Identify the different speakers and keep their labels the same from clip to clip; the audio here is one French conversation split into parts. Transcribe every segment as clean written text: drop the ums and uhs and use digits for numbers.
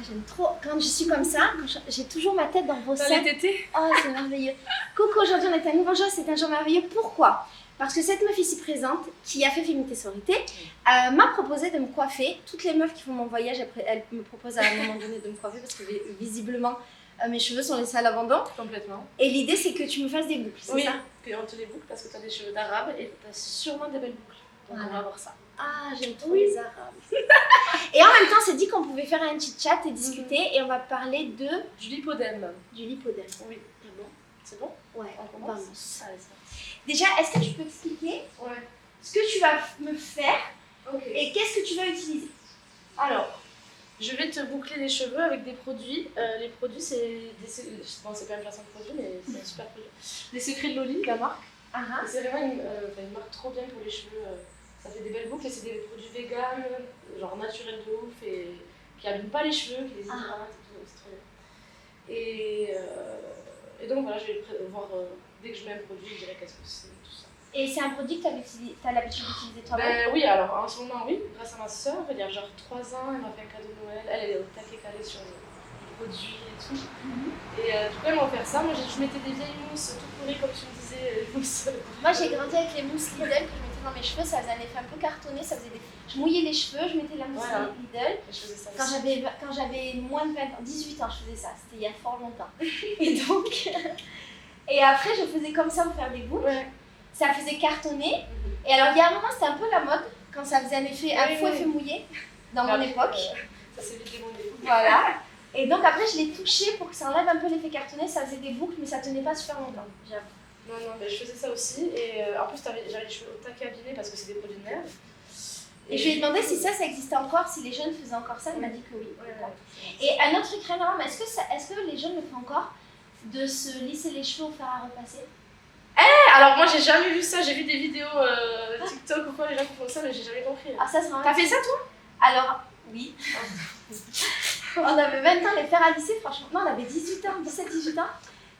Speaker 1: j'aime trop. Quand je suis comme ça, j'ai toujours ma tête dans vos
Speaker 2: Dans
Speaker 1: seins.
Speaker 2: les tétés.
Speaker 1: Oh, c'est merveilleux. Coucou, aujourd'hui on est un nouveau jour, c'est un jour merveilleux. Pourquoi? Parce que cette meuf ici présente, qui a fait Féminité Sororité, m'a proposé de me coiffer. Toutes les meufs qui font mon voyage, elles me proposent à un moment donné de me coiffer parce que visiblement mes cheveux sont laissés à l'abandon.
Speaker 2: Complètement.
Speaker 1: Et l'idée c'est que tu me fasses des boucles, c'est
Speaker 2: Oui,
Speaker 1: ça?
Speaker 2: qu'on te les boucles parce que tu as des cheveux d'arabe et tu as sûrement des belles boucles. Donc
Speaker 1: Voilà.
Speaker 2: on va voir ça.
Speaker 1: Ah, j'aime trop les arabes. Et en même temps, c'est dit qu'on pouvait faire un petit chat et discuter et on va parler
Speaker 2: Du lipodème.
Speaker 1: du lipodème.
Speaker 2: Oui.
Speaker 1: Ah bon?
Speaker 2: C'est bon?
Speaker 1: Ouais,
Speaker 2: On
Speaker 1: vamos.
Speaker 2: commence. Allez, c'est parti.
Speaker 1: Déjà, est-ce que tu peux expliquer
Speaker 2: Ouais.
Speaker 1: ce que tu vas me faire
Speaker 2: Ok.
Speaker 1: et qu'est-ce que tu vas utiliser?
Speaker 2: Alors, je vais te boucler les cheveux avec des produits. Les produits, c'est bon, c'est pas une placement de produit, mais c'est un super produit. Les secrets de Loli, la marque.
Speaker 1: Ah,
Speaker 2: Et c'est vraiment une marque trop bien pour les cheveux. Ça fait des belles boucles et c'est des produits vegan, genre naturels de ouf et qui abîment pas les cheveux, qui les hydratent et tout, donc c'est trop bien. Et donc voilà, je vais voir dès que je mets un produit, je dirai qu'est-ce que c'est, tout ça.
Speaker 1: et c'est un produit que tu as l'habitude d'utiliser toi-même?
Speaker 2: Ben oui, alors en ce moment, oui, grâce à ma soeur, il y a genre 3 ans, elle m'a fait un cadeau de Noël. Elle est au taquet calé sur les produits et tout. Et du coup, elle m'a offert ça. Moi, je mettais des vieilles mousses toutes pourries, comme tu me disais, mousses.
Speaker 1: Moi, j'ai grandi avec les mousses Lidl que je mettais dans mes cheveux, ça faisait un effet un peu cartonné, je mouillais les cheveux, je mettais la mousse Lidl.
Speaker 2: Et je faisais ça aussi.
Speaker 1: Quand j'avais moins de 20 ans, 18 ans, je faisais ça, c'était il y a fort longtemps. Et donc, et après, je faisais comme ça pour faire des boucles.
Speaker 2: Ouais.
Speaker 1: Ça faisait cartonner. Et alors, il y a un moment, c'était un peu la mode, quand ça faisait un faux effet mouillé, dans mon époque.
Speaker 2: Ça s'est vite démodé.
Speaker 1: Voilà. Et donc après, je l'ai touché pour que ça enlève un peu l'effet cartonné, ça faisait des boucles, mais ça tenait pas super longtemps, j'avoue.
Speaker 2: Non, mais je faisais ça aussi. Et en plus, j'avais les cheveux au taquet abîmés parce que c'est des produits de merde.
Speaker 1: Et je lui ai demandé si ça existait encore, si les jeunes faisaient encore ça, elle m'a dit que oui.
Speaker 2: Ouais.
Speaker 1: Et un autre truc, rien à voir, mais est-ce que les jeunes le font encore, de se lisser les cheveux au fer à repasser?
Speaker 2: Alors moi j'ai jamais vu ça, j'ai vu des vidéos TikTok ou quoi, les gens qui font ça, mais j'ai jamais compris.
Speaker 1: Ah, ça, c'est marrant.
Speaker 2: T'as fait ça toi?
Speaker 1: Alors, oui. On avait 20 ans, les fers à lisser, franchement. Non, on avait 18 ans, 17-18 ans.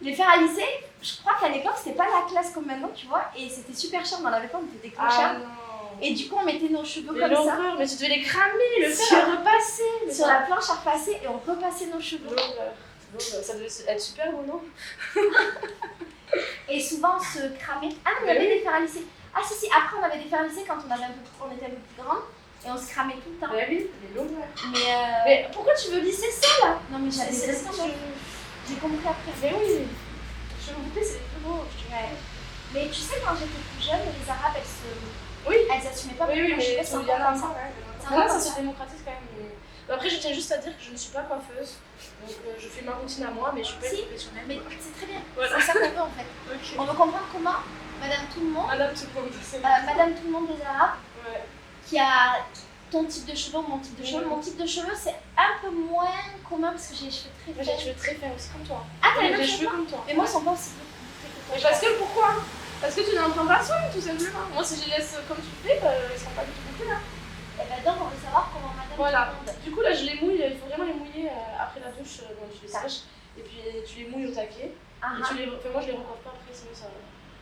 Speaker 1: Les fers à lisser, je crois qu'à l'époque, c'était pas la classe comme maintenant, tu vois, et c'était super cher, on en avait pas, on était des clochards.
Speaker 2: non.
Speaker 1: Et du coup, on mettait nos cheveux
Speaker 2: Mais
Speaker 1: comme ça.
Speaker 2: l'horreur, mais tu devais les cramer, le fer à repasser.
Speaker 1: Sur la planche à repasser et on repassait nos cheveux.
Speaker 2: L'horreur. Ça devait être super ou non?
Speaker 1: Et souvent, on se cramait. Ah non, il y avait des fers à lisser. Ah si, après, on avait des fers à lisser quand on était un peu plus grande. Et on se cramait tout le temps.
Speaker 2: Bah oui, mais l'horreur.
Speaker 1: Mais pourquoi tu veux lisser ça là? Non mais j'avais
Speaker 2: C'est
Speaker 1: ça, j'ai compris après.
Speaker 2: Mais oui, les cheveux bouclés c'est les plus beaux.
Speaker 1: Ouais. Mais tu sais, quand j'étais plus jeune, les Arabes,
Speaker 2: Oui.
Speaker 1: elles assumaient pas
Speaker 2: Oui,
Speaker 1: beaucoup
Speaker 2: mais
Speaker 1: leurs cheveux, c'est encore comme ça.
Speaker 2: Là, ça se démocratise quand même. Après, je tiens juste à dire que je ne suis pas coiffeuse. Donc, je fais ma routine à moi, mais je suis pas une professionnelle.
Speaker 1: Mais c'est très bien.
Speaker 2: Voilà.
Speaker 1: C'est ça qu'on veut en fait.
Speaker 2: Okay.
Speaker 1: On veut comprendre comment Madame Tout le Monde,
Speaker 2: Madame Tout le Monde, c'est
Speaker 1: Madame Tout le Monde des Arabes,
Speaker 2: ouais.
Speaker 1: qui a ton type de cheveux ou mon type de cheveux. Mon type de cheveux, c'est un peu moins commun parce que j'ai les cheveux très
Speaker 2: Moi, j'ai les cheveux très fins aussi comme toi.
Speaker 1: Ah, t'as les
Speaker 2: les
Speaker 1: mêmes
Speaker 2: cheveux
Speaker 1: cheveux
Speaker 2: comme toi.
Speaker 1: Mais moi, ils sont pas aussi bouclés que toi.
Speaker 2: Parce que pourquoi? Parce que tu n'entends pas soin, tout simplement. Moi, si je les laisse comme tu fais, ils seront pas du tout bouclés là.
Speaker 1: Et ben donc, on veut savoir comment Madame
Speaker 2: Voilà.
Speaker 1: Tout le Monde.
Speaker 2: Du coup, là, je les mouille. Il faut vraiment les mouiller après la douche. Bon, tu les sèches. Et puis, tu les mouilles au taquet.
Speaker 1: Ah,
Speaker 2: Et moi, je les recoiffe pas après, sinon ça.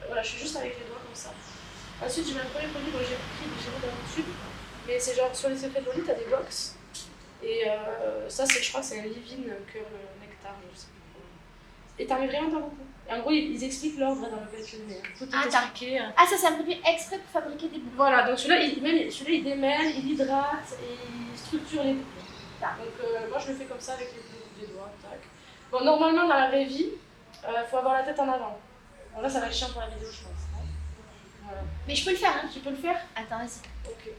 Speaker 2: Voilà, je suis juste avec les doigts comme ça. Ensuite, j'ai un premier produit que j'ai pris du génie dans le tube. Mais c'est genre sur les secrets de Loli, t'as des box. Et ça, je crois que c'est un Livin Curl Nectar, je sais plus. Et t'en mets vraiment pas beaucoup. Et en gros, ils expliquent l'ordre dans lequel tu le mets. Tout est expliqué.
Speaker 1: Ah, ça, c'est un produit exprès pour fabriquer des boucles.
Speaker 2: Voilà, donc celui-là, il démêle, il hydrate et il structure les boucles. Donc moi, je le fais comme ça avec les bouts des doigts. Tac. Bon, normalement, dans la vraie vie, faut avoir la tête en avant. Bon, là, ça va être chiant pour la vidéo, je pense. Voilà.
Speaker 1: Mais je peux le faire, hein.
Speaker 2: Tu peux le faire?
Speaker 1: Attends, vas-y.
Speaker 2: Ok.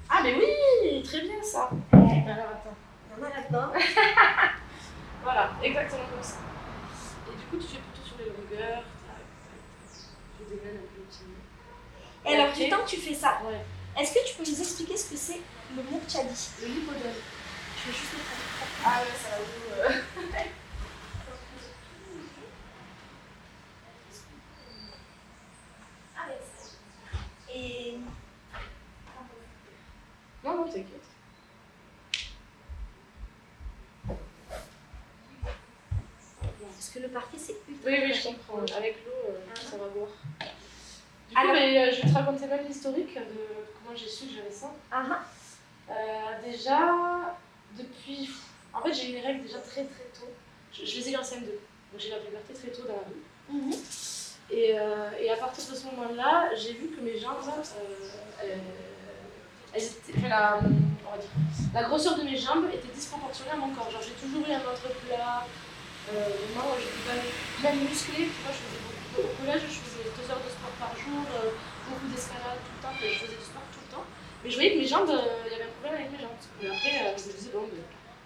Speaker 2: Ah, mais oui, très bien ça. Alors attends.
Speaker 1: Il y en a là-dedans.
Speaker 2: Voilà, exactement comme ça. Et du coup, tu fais plutôt sur les longueurs. Tac, tac, tac. Je démêle un peu le petit.
Speaker 1: Et alors, du temps que tu fais ça,
Speaker 2: Ouais.
Speaker 1: est-ce que tu peux nous expliquer ce que c'est le mot que tu as dit, le lipodème? Je vais juste le traduire.
Speaker 2: Ah ouais, ça va vous.
Speaker 1: Ah, ouais, c'est Et.
Speaker 2: Non, non, t'inquiète.
Speaker 1: Parce que le parquet, c'est ultra.
Speaker 2: Oui, je comprends. Avec l'eau, ça va boire. Du coup,
Speaker 1: Alors...
Speaker 2: je vais te raconter même l'historique de comment j'ai su que j'avais ça.
Speaker 1: Ah,
Speaker 2: Déjà, depuis j'ai eu les règles déjà très très tôt. Je les ai eu en CM2. Donc j'ai eu la puberté très tôt dans la vie. Et à partir de ce moment-là, j'ai vu que mes jambes, elles étaient, enfin, on va dire, la grosseur de mes jambes était disproportionnée à mon corps. Genre j'ai toujours eu un ventre plat, vraiment j'étais même musclée. Tu vois, je faisais au collège, je faisais 2 heures de sport par jour, beaucoup d'escalade tout le temps, je faisais du sport tout le temps. Mais je voyais que mes jambes, il y avait un problème avec mes jambes. Et après, je me disais, bon,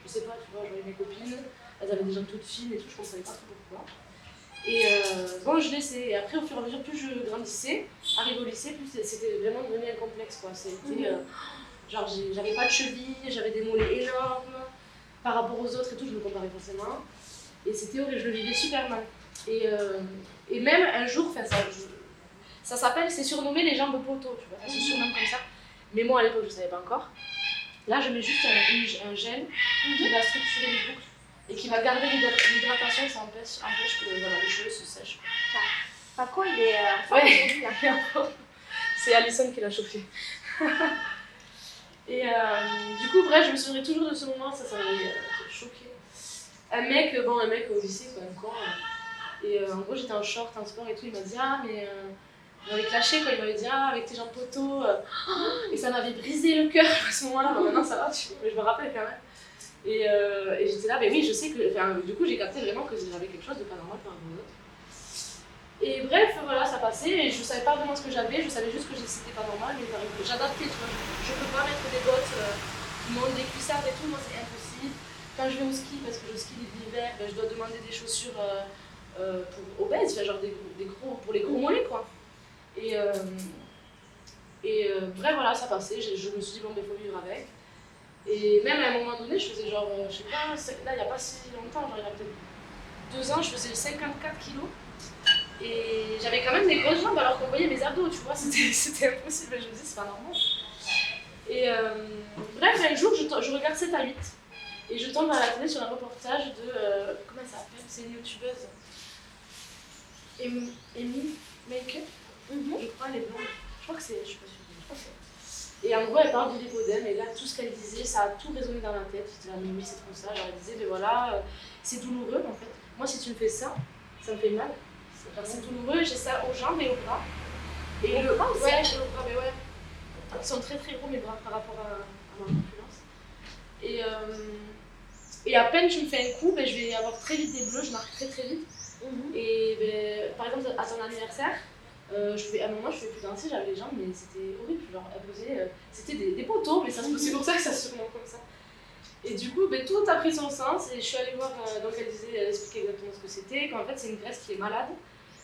Speaker 2: je sais pas, tu vois, je voyais mes copines, elles avaient des jambes toutes fines et tout, je ne savais pas trop pourquoi. Et bon, je laissais. Et après, au fur et à mesure, plus je grandissais, arrivé au lycée, plus c'était vraiment devenu un complexe, quoi. C'était, genre, j'avais pas de cheville, j'avais des mollets énormes par rapport aux autres et tout, je me comparais forcément. Et c'était horrible, je le vivais super mal. Et même un jour, ça s'appelle, c'est surnommé les jambes poteaux, tu vois, ça se surnomme comme ça. Mais moi, à l'époque, je ne savais pas encore. Là, je mets juste un gel qui va structurer les boucles et qui va garder l'hydratation, ça empêche que voilà, les cheveux se sèchent.
Speaker 1: Paco, il est aujourd'hui.
Speaker 2: C'est Alison qui l'a chauffé. Et du coup, bref, je me souviens toujours de ce moment, ça m'avait choqué. Un mec au lycée, quand même, quoi. Et en gros, j'étais en short, en sport et tout, il m'a dit, ah, mais il m'avait clashé, quoi. Il m'avait dit, ah, avec tes jambes poteaux. Et ça m'avait brisé le cœur à ce moment-là. Bon, maintenant, ça va, mais je me rappelle quand même. Et j'étais là, mais oui, je sais que. Enfin, du coup, j'ai capté vraiment que j'avais quelque chose de pas normal par rapport aux autres. Et bref, voilà, ça passait. Et je savais pas vraiment ce que j'avais, je savais juste que c'était pas normal, mais j'adaptais, tu vois. Je peux pas mettre des bottes qui montent des cuissardes et tout, moi, c'est impossible. Quand je vais au ski, parce que je skie l'hiver, ben, je dois demander des chaussures pour obèses, enfin, genre pour les gros mollets, quoi. Et bref, voilà, ça passait. Je me suis dit, bon, ben, faut vivre avec. Et même à un moment donné, je faisais genre, je sais pas, là, il n'y a pas si longtemps, genre, il y a peut-être 2 ans, je faisais 54 kilos. Et j'avais quand même des grosses jambes alors qu'on voyait mes abdos, tu vois, c'était impossible. Je me disais, c'est pas normal. Et bref, un jour, je regarde 7 à 8. Et je tombe à la télé sur un reportage de. Comment ça s'appelle? C'est une youtubeuse. Amy Make-up. Je crois, elle est blonde. Je crois que c'est. Je suis pas sûre. Je crois que c'est. Et en gros, elle parle du lipodème. Et là, tout ce qu'elle disait, ça a tout résonné dans ma tête. Je disais, ah, mais oui, c'est trop ça. Genre, elle disait, mais voilà, c'est douloureux en fait. Moi, si tu me fais ça, ça me fait mal. C'est douloureux. J'ai ça aux jambes et aux bras. Et le bras aussi? Ouais, j'ai aux bras, mais ouais. Ils sont très très gros, mes bras, par rapport à ma corpulence. Et à peine je me fais un coup, ben, je vais avoir très vite des bleus, je marque très très vite. Et ben, par exemple, à ton anniversaire, à un moment je ne pouvais plus danser, j'avais les jambes, mais c'était horrible. Genre, c'était des poteaux, mais c'est pour ça que ça se surnomme comme ça. Et du coup, ben, tout a pris son sens et je suis allée voir, donc elle expliquait exactement ce que c'était, qu'en fait c'est une graisse qui est malade.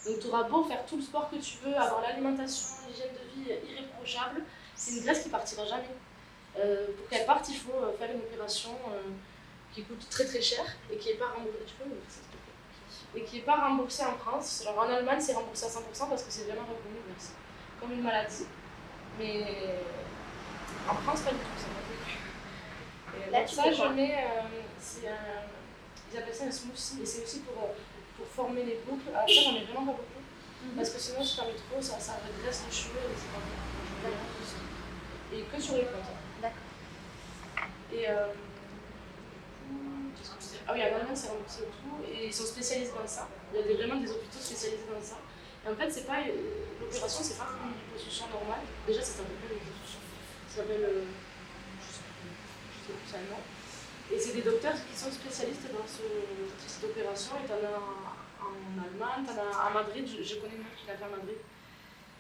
Speaker 2: Donc tu auras beau faire tout le sport que tu veux, avoir l'alimentation, l'hygiène de vie irréprochable, c'est une graisse qui partira jamais. Pour qu'elle parte, il faut faire une opération qui coûte très très cher et qui n'est pas remboursée. Tu peux me dire ça, s'il te plaît? Et qui n'est pas remboursée en France. Alors en Allemagne, c'est remboursé à 100% parce que c'est vraiment reconnu comme une maladie. Mais en France, pas du tout, c'est pas reconnu. Là, ça, je mets. Ils appellent ça un smoothie et c'est aussi pour former les boucles. Alors ça, j'en ai vraiment pas beaucoup. Parce que sinon, si t'en mets trop, ça redresse les cheveux et c'est pas bon. Je mets vraiment aussi. Et que sur les pointes.
Speaker 1: D'accord.
Speaker 2: Et ah oui, en Allemagne, c'est remboursé et tout, et ils sont spécialisés dans ça. Il y a vraiment des hôpitaux spécialisés dans ça. Et en fait, c'est pas l'opération, c'est pas comme une liposuction normale. Déjà, ça s'appelle pas une liposuction. Ça s'appelle, je sais plus ça allemand. Et c'est des docteurs qui sont spécialistes dans cette opération. Et t'en as en Allemagne, t'en as à Madrid. Je connais une meuf qui l'a fait à Madrid.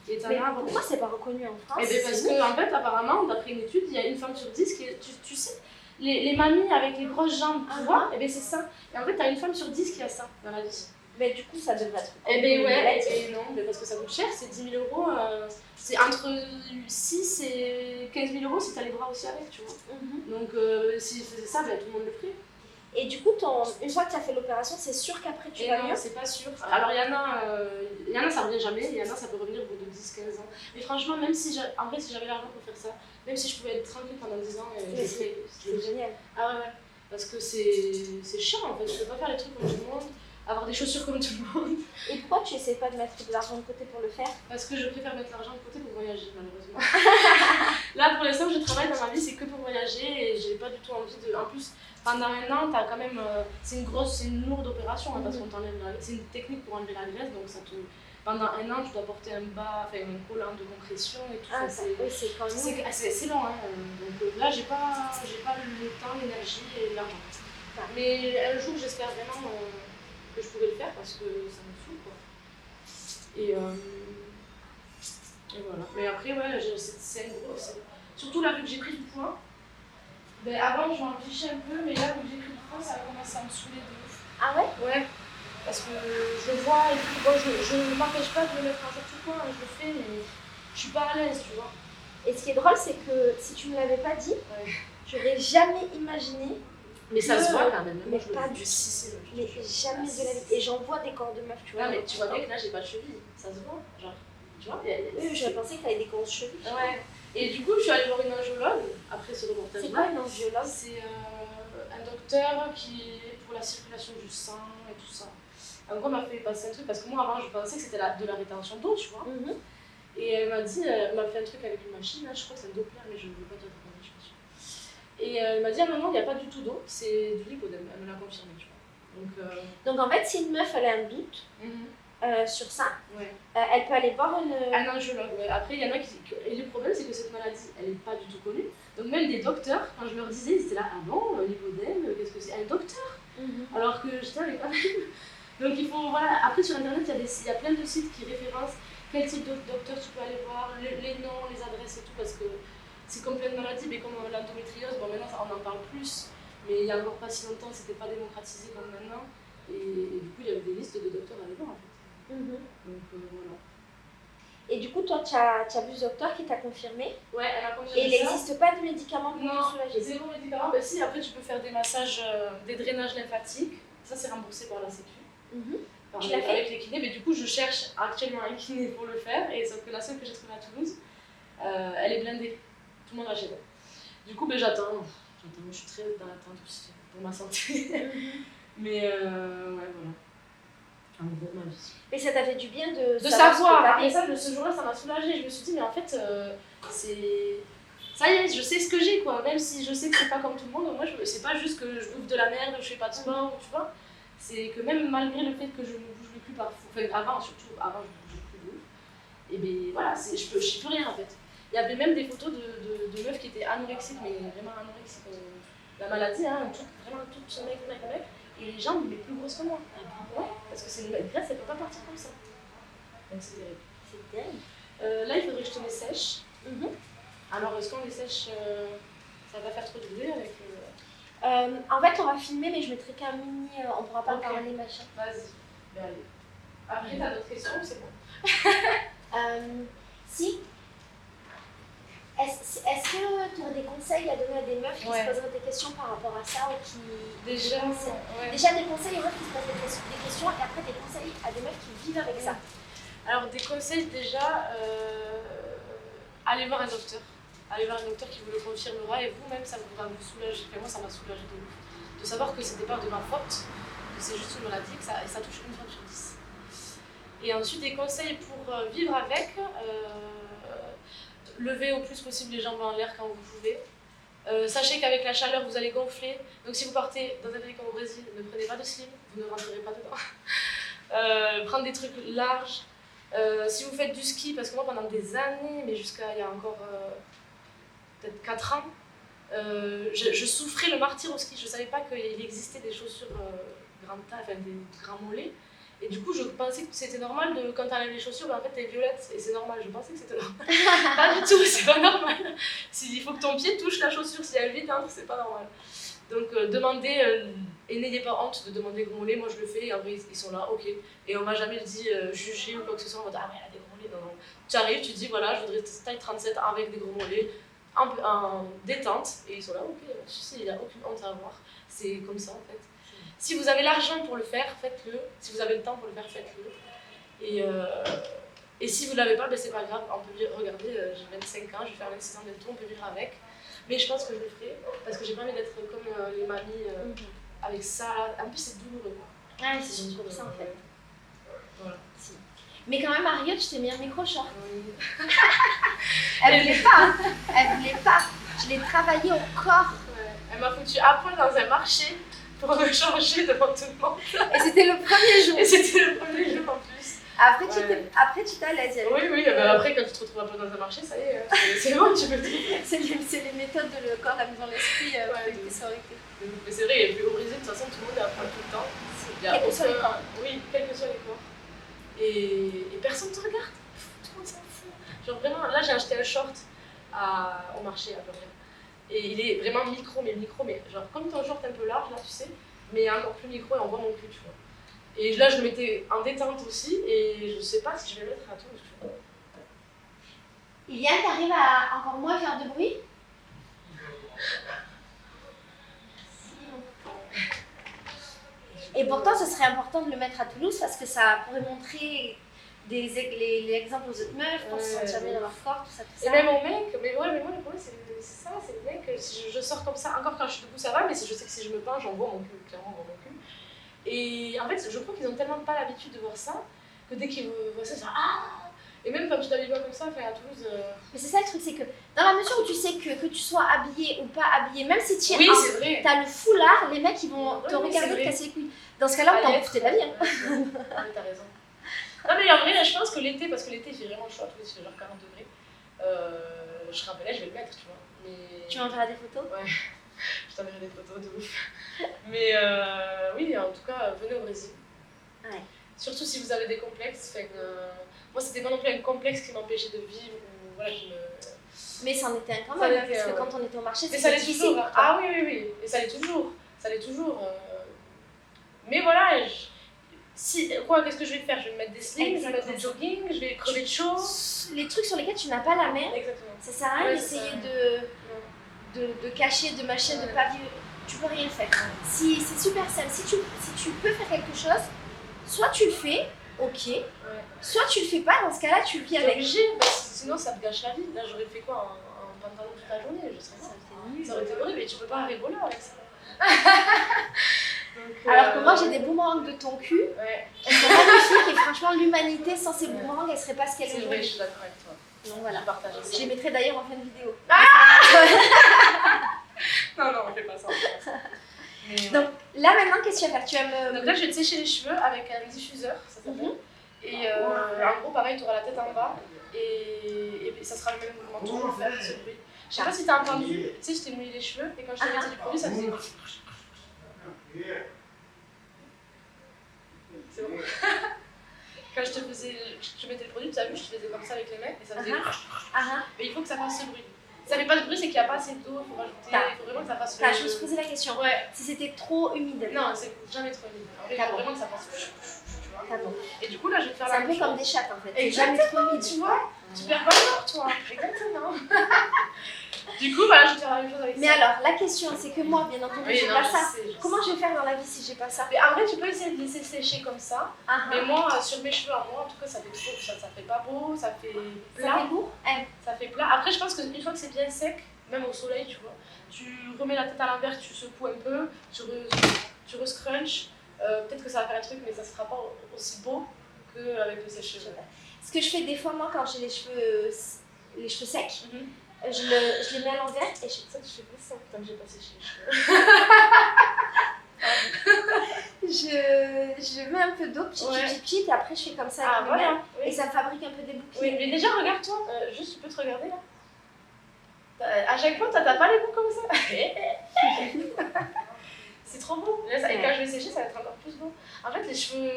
Speaker 2: Et
Speaker 1: mais pourquoi c'est pas reconnu en France?
Speaker 2: Eh bien parce qu'en fait, apparemment, d'après une étude, il y a une femme sur 10 qui est, tu sais, les mamies avec les grosses jambes, tu vois, et bien c'est ça. Et en fait, t'as une femme sur 10 qui a ça dans la vie.
Speaker 1: Mais du coup, ça devrait être.
Speaker 2: Eh bien ouais, et non, mais parce que ça coûte cher, c'est 10 000 €. C'est entre 6 et 15 000 € si t'as les bras aussi avec, tu vois. Donc s'ils faisaient ça, ben, tout le monde le ferait.
Speaker 1: Et du coup, une fois que tu as fait l'opération, c'est sûr qu'après tu vas mieux?
Speaker 2: Non, c'est pas sûr. Alors il y en a, ça revient jamais, il y en a, ça peut revenir au bout de 10-15 ans. Mais franchement, même si en vrai, si j'avais l'argent pour faire ça, même si je pouvais être tranquille pendant 10 ans,
Speaker 1: c'est génial.
Speaker 2: Ah ouais, parce que c'est chiant en fait, je peux pas faire les trucs comme tout le monde. avoir des chaussures comme tout le monde.
Speaker 1: Et pourquoi tu essaies pas de mettre de l'argent de côté pour le faire?
Speaker 2: Parce que je préfère mettre l'argent de côté pour voyager, malheureusement. Là, pour l'instant, je travaille dans ma vie, c'est que pour voyager et j'ai pas du tout envie de. En plus, pendant un an, t'as quand même. C'est une lourde opération hein, parce qu'on t'enlève c'est une technique pour enlever la graisse, donc ça te. Pendant un an, tu dois porter un collant de compression et tout
Speaker 1: Ah,
Speaker 2: ça.
Speaker 1: oui, c'est quand même.
Speaker 2: C'est long, hein. Donc là, j'ai pas le temps, l'énergie et l'argent. Mais un jour, j'espère vraiment que je pourrais le faire parce que ça me saoule, quoi. Et voilà. Mais après, ouais, c'est un gros. Surtout là, vu que j'ai pris du poids, ben, avant, je m'en fichais un peu, mais là, vu que j'ai pris du poids, ça a commencé à me saouler de ouf.
Speaker 1: Ah ouais?
Speaker 2: Ouais. Parce que je le vois et tout. Bon, je ne m'empêche pas de me mettre un jour tout poids, hein, je le fais, mais je suis pas à l'aise, tu vois.
Speaker 1: Et ce qui est drôle, c'est que si tu me l'avais pas dit, j'aurais jamais imaginé.
Speaker 2: Mais ça se voit quand même.
Speaker 1: Mais
Speaker 2: moi,
Speaker 1: pas du tout. Mais jamais de la vie. Et j'en vois des corps de meufs, tu vois.
Speaker 2: Non, mais tu vois bien que là, j'ai pas de cheville. Ça se voit. Genre, tu vois,
Speaker 1: oui, j'avais pensé que t'avais des grosses chevilles.
Speaker 2: Ouais. Et du coup, je suis allée voir une angiologue après ce reportage.
Speaker 1: C'est quoi une angiologue?
Speaker 2: C'est un docteur qui est pour la circulation du sang et tout ça. En gros, elle m'a fait passer un truc parce que moi, avant, je pensais que c'était de la rétention d'eau, tu vois. Et elle m'a fait un truc avec une machine, là, je crois que c'est un Doppler, mais je ne veux pas dire de conneries, je suis pas sûre. Et elle m'a dit, ah non, il n'y a pas du tout d'eau, c'est du lipodème, elle me l'a confirmé, tu vois.
Speaker 1: Donc en fait, si une meuf elle a un doute sur ça, elle peut aller voir
Speaker 2: un angiologue. Ouais. Après, il y en a qui. Et le problème, c'est que cette maladie, elle n'est pas du tout connue. Donc même des docteurs, quand je leur disais, ils étaient là, ah bon, lipodème, qu'est-ce que c'est? Un docteur Alors que j'étais avec quand même. Donc il faut, voilà. Après, sur internet, il y a plein de sites qui référencent quel type de docteur tu peux aller voir, les noms, les adresses et tout, parce que c'est comme plein de maladies, mais comme l'endométriose, bon maintenant on en parle plus, mais il y a encore pas si longtemps, c'était pas démocratisé comme maintenant, et du coup il y avait des listes de docteurs à aller voir en fait. Donc voilà.
Speaker 1: Et du coup, toi, tu as vu ce docteur qui t'a confirmé?
Speaker 2: Ouais, elle m'a confirmé.
Speaker 1: Et il n'existe pas de médicaments pour te soulager?
Speaker 2: Zéro médicament. Bah si, après tu peux faire des massages, des drainages lymphatiques, ça c'est remboursé par la Sécu.
Speaker 1: Tu l'as fait?
Speaker 2: Avec les kinés, mais du coup je cherche actuellement un kiné pour le faire, et sauf que la seule que j'ai trouvée à Toulouse, elle est blindée. Tout le monde va chez elle. Du coup, ben, j'attends, je suis très dans l'attente aussi pour ma santé. Mais ouais, voilà. En gros, ma vie.
Speaker 1: Mais ça t'a fait du bien de
Speaker 2: savoir. Et ça, ce jour-là, ça m'a soulagée. Je me suis dit, mais en fait, c'est. Ça y est, je sais ce que j'ai, quoi. Même si je sais que c'est pas comme tout le monde, moi, c'est pas juste que je bouffe de la merde, je fais pas de sport, tu vois. C'est que même malgré le fait que je ne bouge plus parfois, enfin avant surtout, avant je bougeais plus de ouf, et bien voilà, je sais plus rien en fait. Il y avait même des photos de meufs qui étaient anorexiques, mais vraiment anorexiques. La maladie, hein, vraiment tout mec, et les jambes les plus grosses que moi. Ouais, parce que c'est une graisse, elle peut pas partir comme ça. Donc c'est terrible.
Speaker 1: C'est terrible.
Speaker 2: Là, il faudrait que je te les sèche. Alors, est-ce qu'on les sèche, ça va faire trop de bruit avec.
Speaker 1: En fait, on va filmer, mais je mettrai qu'un mini. On pourra pas parler machin.
Speaker 2: Vas-y, ben allez. Après, t'as d'autres questions, c'est bon.
Speaker 1: Si. Est-ce que tu aurais des conseils à donner à des meufs qui se poseraient des questions par rapport à ça ou qui.
Speaker 2: Déjà
Speaker 1: des conseils aux meufs qui se posent des questions et après des conseils à des meufs qui vivent avec ça.
Speaker 2: Alors, des conseils déjà, allez voir un docteur. Allez voir un docteur qui vous le confirmera et vous-même ça va vous soulager. Moi ça m'a soulagé de ouf. De savoir que c'était pas de ma faute, que c'est juste une maladie, que ça touche une femme sur 10. Et ensuite des conseils pour vivre avec, levez au plus possible les jambes en l'air quand vous pouvez. Sachez qu'avec la chaleur vous allez gonfler, donc si vous partez dans un pays comme au Brésil, ne prenez pas de slip, vous ne rentrerez pas dedans. Prendre des trucs larges. Si vous faites du ski, parce que moi pendant des années, mais jusqu'à il y a encore peut-être 4 ans, je souffrais le martyre au ski. Je ne savais pas qu'il existait des chaussures grande taille, enfin des grands mollets. Et du coup, je pensais que c'était normal quand tu enlèves les chaussures, ben en fait t'es violette et c'est normal. Je pensais que c'était normal. Pas du tout, c'est pas normal. Il faut que ton pied touche la chaussure, si elle vite entre, c'est pas normal. Donc demandez, et n'ayez pas honte de demander gros mollets. Moi je le fais, et en vrai ils sont là, ok. Et on m'a jamais dit juger ou quoi que ce soit, on m'a dit ah mais elle a des gros mollets. Non, non. Tu arrives, tu dis voilà, je voudrais taille 37 avec des gros mollets. En détente, et ils sont là, ok, il n'y a pas de souci, il n'y a aucune honte à avoir. C'est comme ça en fait. Si vous avez l'argent pour le faire, faites-le. Si vous avez le temps pour le faire, faites-le. Et si vous ne l'avez pas, ben c'est pas grave. On peut regarder, j'ai 25 ans, je vais faire 26 ans bientôt, on peut vivre avec. Mais je pense que je le ferai, parce que j'ai pas envie d'être comme les mamies avec ça. En plus, c'est douloureux.
Speaker 1: Ah, c'est surtout pour ça en fait.
Speaker 2: Voilà.
Speaker 1: Si. Mais quand même, Mariotte, je t'ai mis un micro-short.
Speaker 2: Oui.
Speaker 1: Elle voulait pas, hein. Elle voulait pas. Je l'ai travaillé au corps.
Speaker 2: Ouais. Elle m'a foutu à poil dans un marché pour me changer devant tout le monde.
Speaker 1: Et c'était le premier jour.
Speaker 2: Et c'était le premier jour en plus.
Speaker 1: Après,
Speaker 2: Ouais.
Speaker 1: tu t'es à l'aise.
Speaker 2: Oui, bah après quand tu te retrouves un peu dans un marché, ça y est, c'est bon, tu peux le dire.
Speaker 1: C'est les méthodes de le corps, la mise dans l'esprit,
Speaker 2: Ouais,
Speaker 1: de sororité.
Speaker 2: Mais c'est vrai, et puis au Brésil, de toute façon, tout le monde est à poil tout le temps.
Speaker 1: Quel que soit les corps.
Speaker 2: Oui, quel que soit les corps. Et personne ne te regarde. Tout le monde s'en fout. Genre vraiment, là j'ai acheté un short au marché à peu près. Et il est vraiment micro, mais genre comme ton short un peu large là, tu sais, mais encore plus micro et on voit mon cul, tu vois. Et là je le mettais en détente aussi et je sais pas si je vais le mettre à tout.
Speaker 1: Iliane, t'arrives à encore moins faire de bruit? Et pourtant, ce serait important de le mettre à Toulouse parce que ça pourrait montrer les exemples aux autres meufs pour se sentir bien dans leur corps, tout ça.
Speaker 2: Et même aux mecs, mais moi le problème c'est ça, c'est le mec, si je sors comme ça, encore quand je suis debout ça va, mais je sais que si je me penche, on voit mon cul, clairement on voit mon cul. Et en fait, je crois qu'ils ont tellement pas l'habitude de voir ça que dès qu'ils voient ça, ils disent ah. Et même quand tu t'habilles pas comme ça, à Toulouse.
Speaker 1: Mais c'est ça le truc, c'est que dans la mesure où tu sais que tu sois habillée ou pas habillée, même si tu
Speaker 2: Oui, c'est vrai.
Speaker 1: t'as le foulard, les mecs ils vont te regarder te casser les couilles. Dans ce cas-là, t'en foutais la vie. Hein.
Speaker 2: Ah, mais t'as raison. Non, mais en vrai, je pense que l'été, parce que l'été il fait vraiment chaud à Toulouse, il fait genre 40 degrés, je serai un peu là, je vais le mettre, tu vois. Mais...
Speaker 1: Tu m'enverras des photos?
Speaker 2: Ouais, je t'enverrai des photos de ouf. Mais oui, en tout cas, venez au Brésil.
Speaker 1: Ouais.
Speaker 2: Surtout si vous avez des complexes. Moi, c'était pas non plus un complexe qui m'empêchait de vivre ou voilà, qui me.
Speaker 1: Mais c'en était un quand
Speaker 2: Ça
Speaker 1: même,
Speaker 2: l'était,
Speaker 1: parce que
Speaker 2: ouais.
Speaker 1: quand on était au marché,
Speaker 2: Mais ça
Speaker 1: c'était
Speaker 2: l'est
Speaker 1: difficile.
Speaker 2: toujours. Ah oui. Et ça l'est toujours. Ça l'est toujours. Mais voilà, qu'est-ce que je vais faire? Je vais me mettre des slings, je vais mettre des joggings, je vais crever de chaud.
Speaker 1: Les trucs sur lesquels tu n'as pas la main,
Speaker 2: Exactement.
Speaker 1: ça sert à rien
Speaker 2: Ouais,
Speaker 1: d'essayer
Speaker 2: ça.
Speaker 1: de cacher, de machin, de pas vivre. Tu peux rien faire. Si, c'est super simple. Si tu peux faire quelque chose, soit tu le fais, ok. Soit tu le fais pas, dans ce cas-là, tu le vis
Speaker 2: T'es
Speaker 1: avec.
Speaker 2: obligé, sinon ça me gâche la vie. Là, j'aurais fait quoi? Un pantalon toute la journée, je serais ça aurait été horrible, mais tu peux pas rigoler avec ça. Donc,
Speaker 1: Alors que moi, j'ai des boomerangs de ton cul qui sont magnifiques et franchement, l'humanité sans ces boomerangs, elle serait pas ce qu'elle est
Speaker 2: C'est vrai,
Speaker 1: aujourd'hui.
Speaker 2: je suis d'accord avec toi.
Speaker 1: Donc voilà.
Speaker 2: Je partage ça.
Speaker 1: Je les mettrai d'ailleurs en fin de vidéo.
Speaker 2: Non, on fait pas ça. Mais,
Speaker 1: Donc là maintenant, qu'est-ce que tu vas faire? Tu vas me.
Speaker 2: Donc là, je vais te sécher les cheveux avec un diffuseur, ça s'appelle. Et en gros, pareil, tu auras la tête en bas et ça sera le même mouvement. Toujours faire ce bruit. Je sais pas si t'as entendu, tu sais, je t'ai mouillé les cheveux et quand je t'ai mettais du produit, ça faisait. C'est bon. Quand je mettais le produit, tu as vu, je faisais comme ça avec les mains et ça faisait. Mais il faut que ça fasse ce bruit. Si ça fait pas de bruit, c'est qu'il n'y a pas assez d'eau, il faut rajouter, il faut vraiment que ça fasse
Speaker 1: Je me suis posé la question.
Speaker 2: Ouais.
Speaker 1: Si c'était trop humide.
Speaker 2: Non, c'est jamais trop humide. En fait, il faut vraiment que ça fasse. Tu vois. Et du coup, là, je vais te faire
Speaker 1: C'est
Speaker 2: la
Speaker 1: un peu
Speaker 2: même
Speaker 1: comme
Speaker 2: chose.
Speaker 1: des chattes en fait.
Speaker 2: Exactement,
Speaker 1: Jamais trop humide.
Speaker 2: tu vois. Tu perds pas l'heure, toi. Exactement. Du coup, voilà, je vais te faire la même chose avec
Speaker 1: Mais
Speaker 2: ça.
Speaker 1: alors, la question, c'est que moi, bien entendu,
Speaker 2: Oui,
Speaker 1: j'ai
Speaker 2: non,
Speaker 1: pas
Speaker 2: je
Speaker 1: ça.
Speaker 2: sais, je
Speaker 1: Comment
Speaker 2: sais.
Speaker 1: je vais faire dans la vie si j'ai pas ça?
Speaker 2: Mais en vrai, tu peux essayer de laisser sécher comme ça. Mais
Speaker 1: Mais
Speaker 2: moi, sur mes cheveux, à moi, en tout cas, ça fait pas beau, ça fait plat.
Speaker 1: ça fait lourd.
Speaker 2: Ça fait plat. Après, je pense qu'une fois que c'est bien sec, même au soleil, tu vois, tu remets la tête à l'envers, tu secoues un peu, tu rescrunches. Peut-être que ça va faire un truc, mais ça sera pas aussi beau qu'avec le sèche-cheveux.
Speaker 1: Ce que je fais des fois, moi, quand j'ai les cheveux secs, je les mets à l'envers et
Speaker 2: Ça, tu fais pas ça tant que j'ai pas séché les cheveux.
Speaker 1: je mets un peu d'eau, petit, et après je fais comme ça
Speaker 2: Ah,
Speaker 1: avec mes mains.
Speaker 2: voilà.
Speaker 1: Et ça me fabrique un peu des boucliers.
Speaker 2: Oui, mais déjà, regarde-toi. Juste, tu peux te regarder là. À chaque fois, t'as pas les boucles comme ça. C'est trop beau. Là, et quand je vais sécher, ça va être encore plus beau. En fait, les cheveux,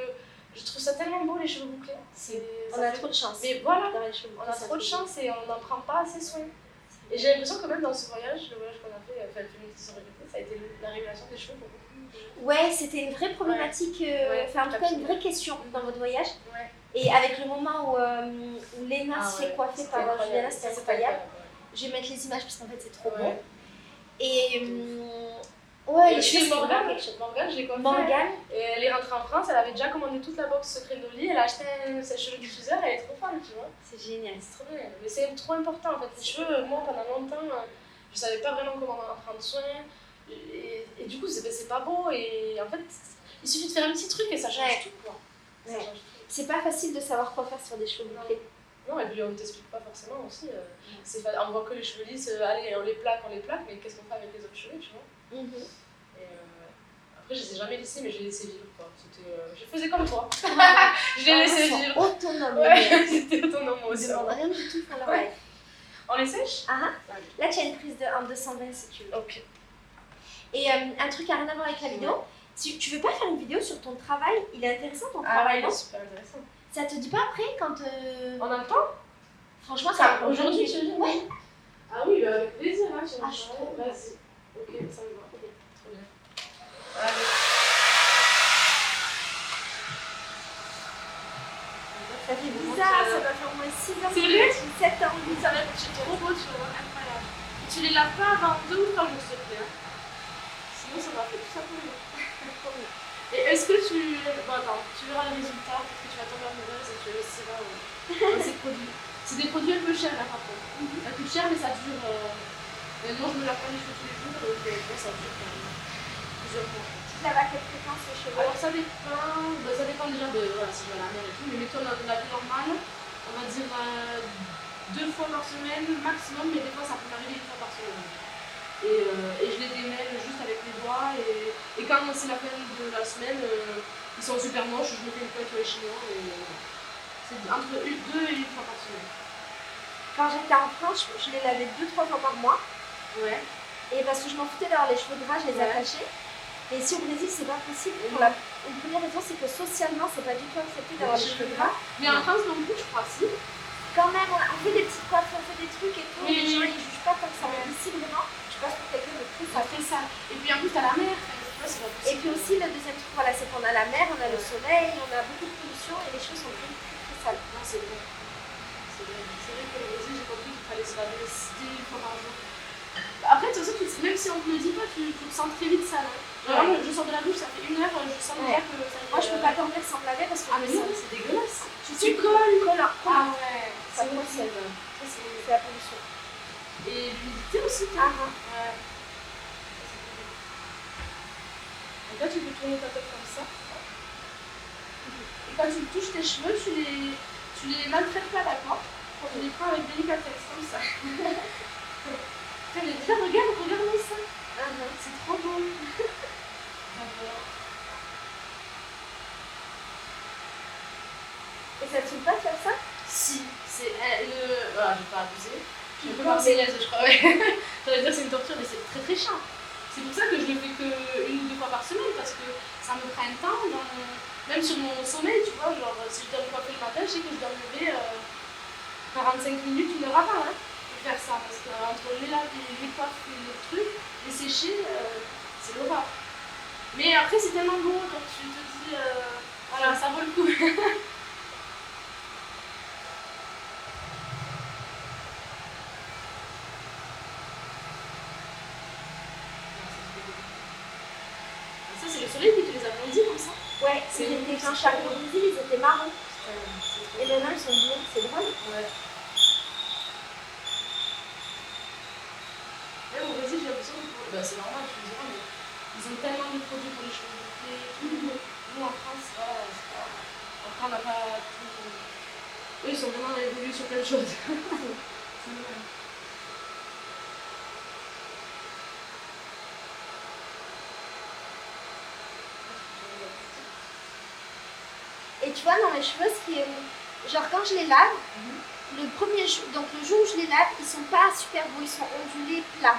Speaker 2: je trouve ça tellement beau, les cheveux bouclés.
Speaker 1: On a trop de chance.
Speaker 2: Mais voilà,
Speaker 1: Dans les cheveux
Speaker 2: on a
Speaker 1: bouclés,
Speaker 2: trop de chance et on n'en prend pas assez soin. Et j'ai l'impression que même dans ce voyage, le voyage qu'on a fait, enfin, le féminisme sur ça a été la révélation des cheveux pour beaucoup.
Speaker 1: Ouais, c'était une vraie problématique, enfin en tout cas une vraie question dans votre voyage.
Speaker 2: Ouais.
Speaker 1: Et avec le moment où Léna se fait coiffer par Juliana, c'était incroyable. Je vais mettre les images parce qu'en fait c'est trop bon. Et ouais, les cheveux, c'est vraiment quelque chose.
Speaker 2: Morgane, je l'ai coiffée.
Speaker 1: Morgane.
Speaker 2: Et elle est rentrée en France, elle avait déjà commandé toute la box Secret d'Oli, elle a acheté un sèche-cheveux diffuseur, elle est trop fan, tu vois.
Speaker 1: C'est génial.
Speaker 2: C'est trop bien. Mais c'est trop important en fait. Les cheveux, moi pendant longtemps, je savais pas vraiment comment en prendre soin. Et du coup, c'est pas beau. Et en fait, Il suffit de faire un petit truc et ça change tout, quoi. Ça
Speaker 1: Ouais.
Speaker 2: change tout.
Speaker 1: C'est pas facile de savoir quoi faire sur des cheveux bouclés.
Speaker 2: Non, et puis on ne t'explique pas forcément aussi. On voit que les cheveux lisses, allez, on les plaque, mais qu'est-ce qu'on fait avec les autres cheveux, tu vois. Et après, je les ai jamais laissés, mais je les laissé vivre, quoi. Je faisais comme toi. Je les laissais vivre.
Speaker 1: Autonomes.
Speaker 2: Ouais, c'était autonome
Speaker 1: Ils
Speaker 2: aussi.
Speaker 1: ne demandent rien du tout pour leur life.
Speaker 2: On les sèche?
Speaker 1: Ah, là, tu as une prise en 220 si tu veux.
Speaker 2: Ok.
Speaker 1: Et un truc à rien à voir avec la vidéo, si tu veux pas faire une vidéo sur ton travail, il est intéressant ton
Speaker 2: Ah ouais,
Speaker 1: travail,
Speaker 2: il
Speaker 1: non?
Speaker 2: est super intéressant.
Speaker 1: Ça te dit pas après quand.
Speaker 2: On a le temps?
Speaker 1: Franchement, ça va.
Speaker 2: Aujourd'hui, tu dis?
Speaker 1: Ouais.
Speaker 2: Ah oui, bah avec plaisir, hein, tu
Speaker 1: Ah, je suis trop
Speaker 2: Vas-y. Ok, ça me va. Trop bien. Allez.
Speaker 1: Ça fait bizarre, ça va faire au moins 6 ans.
Speaker 2: C'est vrai?
Speaker 1: 7 ans.
Speaker 2: Ça va être trop beau, tu vois, incroyable. Et tu les laves pas avant 2 ou 3 jours, s'il te plaît. Hein. Sinon, ça va faire tout ça pour nous. Et est-ce que tu. Bon, attends, tu verras le résultat, peut-être que tu vas tomber amoureuse et tu investiras dans ces produits. C'est des produits un peu chers, hein, par contre. Ça coûte cher, mais ça dure. Moi, je me lave pas les cheveux tous les jours, donc moi, ça dure quand même plusieurs mois.
Speaker 1: Tu laves à quelle fréquence les cheveux?
Speaker 2: Alors, ça dépend déjà de. Voilà, si je vais à la mer et tout, mais mettons dans la vie normale, on va dire 2 fois par semaine maximum, mais des fois, ça peut m'arriver 1 fois par semaine. Et je les démêle juste avec les doigts. Et quand c'est la fin de la semaine, ils sont super moches, je me fais une pointe sur les chinois. C'est entre 2 et 1 fois par semaine.
Speaker 1: Quand j'étais en France, je les lavais 2-3 fois par mois.
Speaker 2: Ouais.
Speaker 1: Et parce que je m'en foutais d'avoir les cheveux gras, je les attachais. Et ici au Brésil, c'est pas possible. Une première raison, c'est que socialement, c'est pas du tout accepté d'avoir les cheveux gras.
Speaker 2: Mais en France non plus, je crois, si.
Speaker 1: Quand même, on fait des petites coiffes, on fait des trucs et tout.
Speaker 2: Oui,
Speaker 1: Les gens,
Speaker 2: oui.
Speaker 1: ils jugent pas comme ça. Mais ici, vraiment, tu passes pour quelqu'un de très
Speaker 2: Ça fait ça. Et puis en plus, t'as la mer. C'est pas
Speaker 1: Et
Speaker 2: possible.
Speaker 1: puis aussi, le deuxième truc, voilà, c'est qu'on a la mer, on a le soleil, on a beaucoup de pollution et les cheveux sont très, très sales.
Speaker 2: Non, c'est vrai. C'est vrai que le Brésil, j'ai compris qu'il fallait se laver 10 fois par jour. Après, de toute façon, même si on ne te le dit pas, tu te sens très vite sale. Genre, je sors de la douche, ça fait 1 heure, je sens déjà que ça y est.
Speaker 1: Moi, je peux pas dormir sans me laver parce que
Speaker 2: Ah, mais non, c'est dégueulasse.
Speaker 1: tu colles.
Speaker 2: Ah ouais,
Speaker 1: Ça
Speaker 2: c'est
Speaker 1: colle.
Speaker 2: horrible.
Speaker 1: C'est la pollution.
Speaker 2: Et l'humidité aussi,
Speaker 1: Ah,
Speaker 2: ouais. Donc là, tu peux tourner ta tête comme ça. Et quand tu touches tes cheveux, tu les maltraites pas, d'accord? Tu les prends avec délicatesse, comme ça. Déjà, regarde ça. C'est trop beau. J'adore.
Speaker 1: Et ça te saoule pas de faire ça?
Speaker 2: Si, c'est le. Voilà, je vais pas abuser. Je suis un peu marseillaise, je crois, ouais. J'allais dire c'est une torture, mais c'est très très chiant. C'est pour ça que je le fais que 1 ou 2 fois par semaine, parce que ça me prend un temps, même sur mon sommeil, tu vois. Genre, si je dois me coiffer le matin, je sais que je dois me lever 45 minutes, 1 heure avant, hein, pour faire ça. Parce qu'entre les coiffes et le truc, les sécher, c'est l'horreur. Mais après, c'est tellement beau, donc tu te dis, voilà, ça vaut le coup. Ça, c'est le soleil qui te les a blondis comme ça.
Speaker 1: Ouais, quand je suis arrivée au Brésil, ils étaient marrons. Et maintenant, ils sont bleus, c'est drôle.
Speaker 2: Ouais. Même au Brésil, j'ai l'impression que. Bah, c'est normal, tu me diras, mais ils ont tellement de produits pour les cheveux bouclés et tout. Nous, en France, voilà, c'est pas. Après, on n'a pas tout. Eux, ils sont vraiment évolués sur plein de choses. C'est vrai.
Speaker 1: Et tu vois, dans mes cheveux, ce qui est. Genre, quand je les lave, le jour où je les lave, ils sont pas super beaux, ils sont ondulés, plats.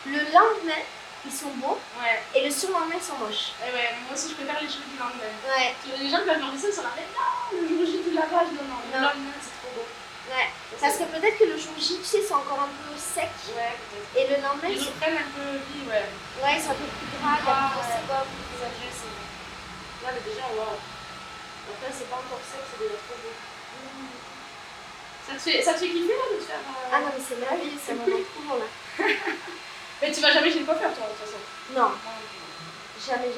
Speaker 1: Le lendemain, ils sont beaux.
Speaker 2: Ouais.
Speaker 1: Et le surlendemain, ils sont moches.
Speaker 2: Et ouais, moi aussi, je préfère les cheveux du lendemain.
Speaker 1: Ouais.
Speaker 2: Les gens, quand je leur dis ça, ils sont là, mais non, le jour J du lavage, non. Le
Speaker 1: Non.
Speaker 2: lendemain, c'est trop beau.
Speaker 1: Ouais. Parce que peut-être que le jour J, tu sais, c'est encore un peu sec.
Speaker 2: Ouais, peut-être.
Speaker 1: Et le lendemain,
Speaker 2: Ils reprennent un peu vie, ouais.
Speaker 1: ouais, ils sont un peu plus gras, il y a plus de sébum.
Speaker 2: Là, mais déjà, waouh. Après, c'est pas encore sec, c'est déjà trop beau. Ça te fait kiffer, là, de te faire.
Speaker 1: Ah non, mais c'est merveilleux, c'est un moment courant, là.
Speaker 2: Mais tu vas jamais chez le coiffeur, toi, de toute façon.
Speaker 1: Non, jamais.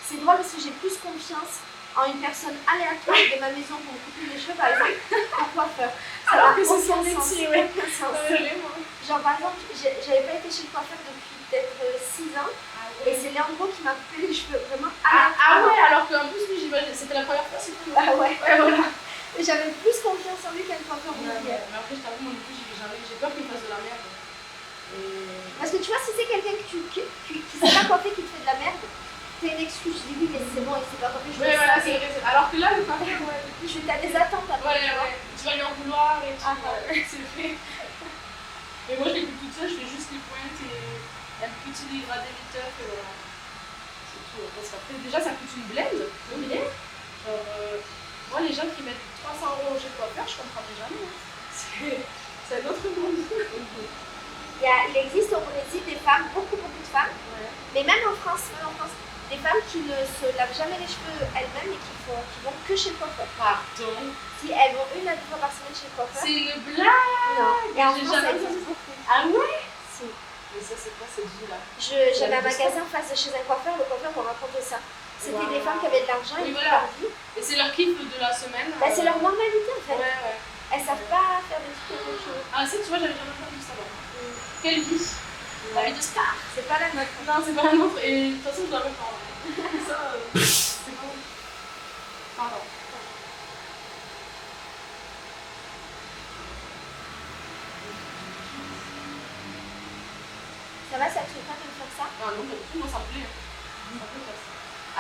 Speaker 1: C'est drôle parce que j'ai plus confiance en une personne aléatoire de ma maison pour me couper les cheveux, par exemple, qu'un coiffeur.
Speaker 2: Alors que c'est
Speaker 1: aucun
Speaker 2: son
Speaker 1: sens,
Speaker 2: métier, ouais.
Speaker 1: aucun sens.
Speaker 2: Vraiment.
Speaker 1: Genre, par exemple, j'avais pas été chez le coiffeur depuis peut-être 6 ans. Et c'est Leandro qui m'a coupé les cheveux, vraiment
Speaker 2: Ah
Speaker 1: aléatoire. j'avais plus confiance en lui qu'un coiffeur
Speaker 2: Ouais,
Speaker 1: régulier.
Speaker 2: mais après, je t'avoue, moi non plus, j'ai peur qu'il me fasse de la merde. Et...
Speaker 1: Parce que tu vois, si c'est quelqu'un qui sait pas coiffer qui te fait de la merde, t'as une excuse. Je dis oui, mais c'est bon, il sait pas coiffer, je
Speaker 2: Ouais,
Speaker 1: veux
Speaker 2: voilà,
Speaker 1: ça.
Speaker 2: c'est vrai. Alors que là, le coiffeur, ouais,
Speaker 1: T'as des attentes après.
Speaker 2: ouais, tu vas lui en vouloir et tout.
Speaker 1: Ah,
Speaker 2: C'est vrai. Mais moi, je les coupe toute seule, je fais juste les pointes et un petit dégradé viteuf et voilà. C'est tout. Parce qu'après, déjà, ça coûte une blende. Genre, moi, les gens qui mettent 300 € chez le coiffeur, je comprendrai jamais. Hein. C'est un autre monde.
Speaker 1: Il existe au Brésil des femmes, beaucoup de femmes,
Speaker 2: Ouais.
Speaker 1: mais même en France, des femmes qui ne se lavent jamais les cheveux elles-mêmes et qui vont que chez le coiffeur.
Speaker 2: Pardon.
Speaker 1: Si elles vont 1 à 2 fois par semaine chez le coiffeur.
Speaker 2: C'est une blague.
Speaker 1: Non. Et en
Speaker 2: J'ai
Speaker 1: France, ça
Speaker 2: jamais
Speaker 1: existe
Speaker 2: vu.
Speaker 1: beaucoup.
Speaker 2: Ah ouais.
Speaker 1: Si.
Speaker 2: Mais ça, c'est quoi cette vie-là?
Speaker 1: J'avais un magasin en face de chez un coiffeur, le coiffeur m'a raconté ça. C'était
Speaker 2: Wow.
Speaker 1: des femmes qui avaient de l'argent
Speaker 2: Oui,
Speaker 1: et qui
Speaker 2: voilà.
Speaker 1: leur vie.
Speaker 2: Et c'est leur kiff de la semaine.
Speaker 1: Bah, c'est leur normalité en fait.
Speaker 2: Ouais.
Speaker 1: Elles savent pas faire des trucs comme ça.
Speaker 2: Ah, ça, tu vois, j'avais jamais entendu ça. Quelle vie? La vie de star.
Speaker 1: C'est pas la nôtre.
Speaker 2: Non, c'est pas la nôtre. Et de toute façon, je dois répondre. Ça, c'est bon. Pardon.
Speaker 1: Ça va, ça te fait pas de faire ça?
Speaker 2: Ah non, mais tout, moi, ça me plaît. Ça me plaît faire ça.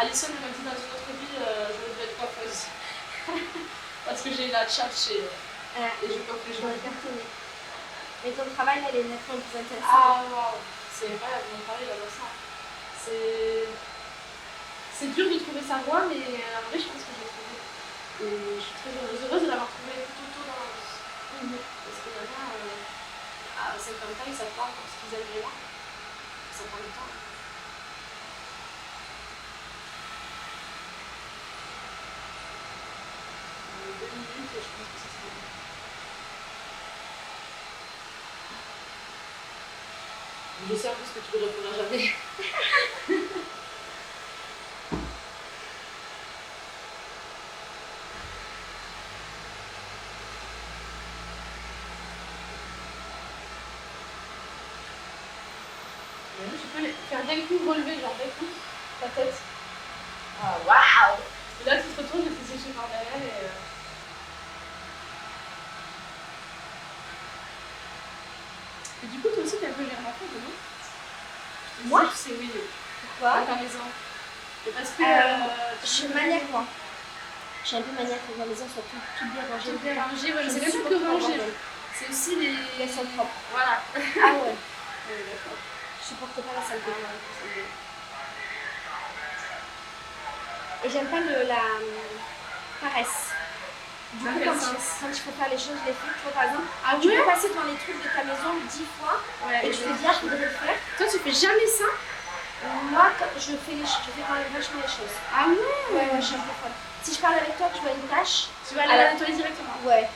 Speaker 2: Alison, elle m'a dit dans une autre vie, je veux être coiffeuse. Parce que j'ai la chat chez. Et je coiffe les gens.
Speaker 1: Mais ton travail, là, il est nettement plus intéressant.
Speaker 2: Ah, waouh. C'est incroyable, mon travail, j'adore ça. C'est dur de trouver sa voie, mais en vrai, je pense que je l'ai trouvé. Et je suis très heureuse de l'avoir trouvé tout tôt dans la vie. Parce que maintenant, à 50 ans, ils savent pas encore ce qu'ils aiment vraiment. Ça prend du temps. Dans 2 minutes, je pense que ça sera bon. Je sais un peu ce que tu ne referas jamais. Tu peux faire d'un coup relever, genre d'un coup, ta tête. Ah, waouh! Et là, tu te retournes et tu es séché par derrière et. Et du coup, toi aussi, t'es un peu germaphobe, non?
Speaker 1: Moi?
Speaker 2: C'est oui.
Speaker 1: Pourquoi?
Speaker 2: T'as raison. Et parce que.
Speaker 1: Je suis maniaque, moi. Je suis un peu maniaque quand la maison soit toute bien rangée.
Speaker 2: Tout bien rangé, voilà, c'est
Speaker 1: Je
Speaker 2: même pas
Speaker 1: supporte
Speaker 2: que
Speaker 1: pas
Speaker 2: ranger.
Speaker 1: le bordel.
Speaker 2: C'est aussi les.
Speaker 1: Les sols propres.
Speaker 2: Voilà.
Speaker 1: Ah ouais.
Speaker 2: Oui, d'accord.
Speaker 1: Je supporte pas la saleté.
Speaker 2: Ah, ouais, c'est bien.
Speaker 1: Et j'aime pas la paresse. Du
Speaker 2: Dans
Speaker 1: coup,
Speaker 2: quel
Speaker 1: quand
Speaker 2: sens?
Speaker 1: il faut faire les choses, je les fais. Tu vois, par exemple,
Speaker 2: Ah
Speaker 1: tu
Speaker 2: ouais?
Speaker 1: peux passer devant les trucs de ta maison 10 fois
Speaker 2: Ouais,
Speaker 1: et tu te dis, ah, je voudrais le faire.
Speaker 2: Toi, tu fais jamais ça?
Speaker 1: Moi, je fais quand même vachement les choses.
Speaker 2: Ah ouais?
Speaker 1: Ouais, je suis un peu folle. Si je parle avec toi, que je vois une tâche.
Speaker 2: Tu vas aller la nettoyer directement?
Speaker 1: Ouais.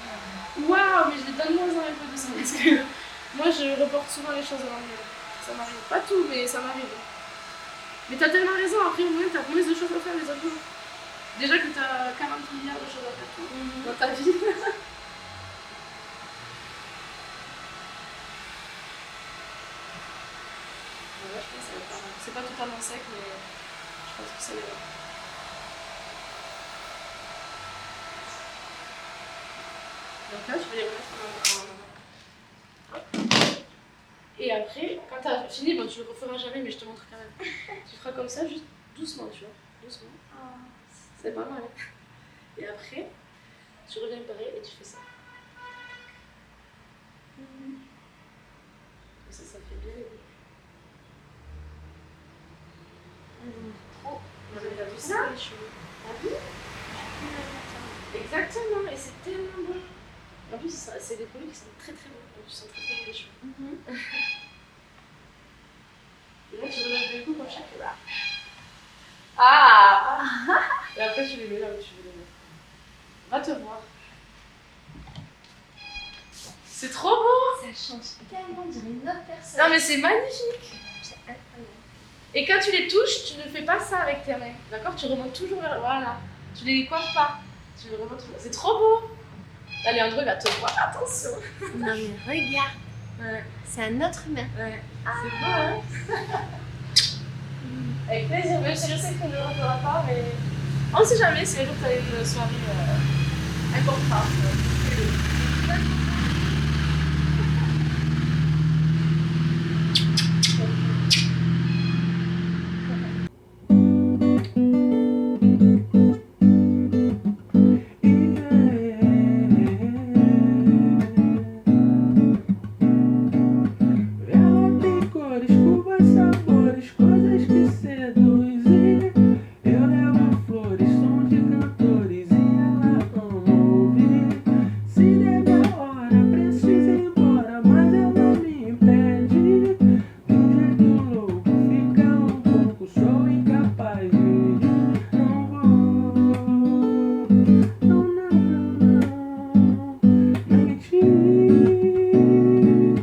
Speaker 2: Waouh, mais je les donne moins un peu de ça parce que moi je reporte souvent les choses à l'avenir. Ça m'arrive. Pas tout, mais ça m'arrive. Mais t'as tellement raison, après au moins t'as moins de choses à faire les autres jours. Déjà que t'as 40 milliards de choses à faire tout dans ta vie. Ouais, je pense que ça va être pas mal. C'est pas totalement sec, mais je pense que ça ira. Donc là, tu vas les remettre en. Hop. Et après, quand t'as fini, bon, tu le referas jamais, mais je te montre quand même. Tu feras comme ça, juste doucement, tu vois. Doucement. C'est pas mal. Et après, tu reviens pareil et tu fais ça. Comme ça fait bien les boucles. Trop. On avait la douce les cheveux. Ah oui? Exactement, et c'est tellement bon. En plus, c'est des produits qui sont très très bons. Donc, tu sens très très bien les cheveux. Et là, tu relèves des coups comme chaque là. Ah! Et après, tu les mets là où tu veux les mettre. Va te voir. C'est trop beau!
Speaker 1: Ça change tellement, on dirait une autre personne.
Speaker 2: Non, mais c'est magnifique!
Speaker 1: C'est incroyable.
Speaker 2: Et quand tu les touches, tu ne fais pas ça avec tes mains. D'accord? Tu remontes toujours vers. Voilà. Tu les coiffes pas. Tu les remontes toujours. C'est trop beau! Là, Léandro, il va te voir. Attention!
Speaker 1: Non, mais regarde.
Speaker 2: Ouais.
Speaker 1: C'est un autre humain.
Speaker 2: Ouais. C'est beau, hein? Avec plaisir, même si je sais qu'on ne le refera pas, mais on sait jamais si un jour tu as une soirée
Speaker 3: Elle comprend.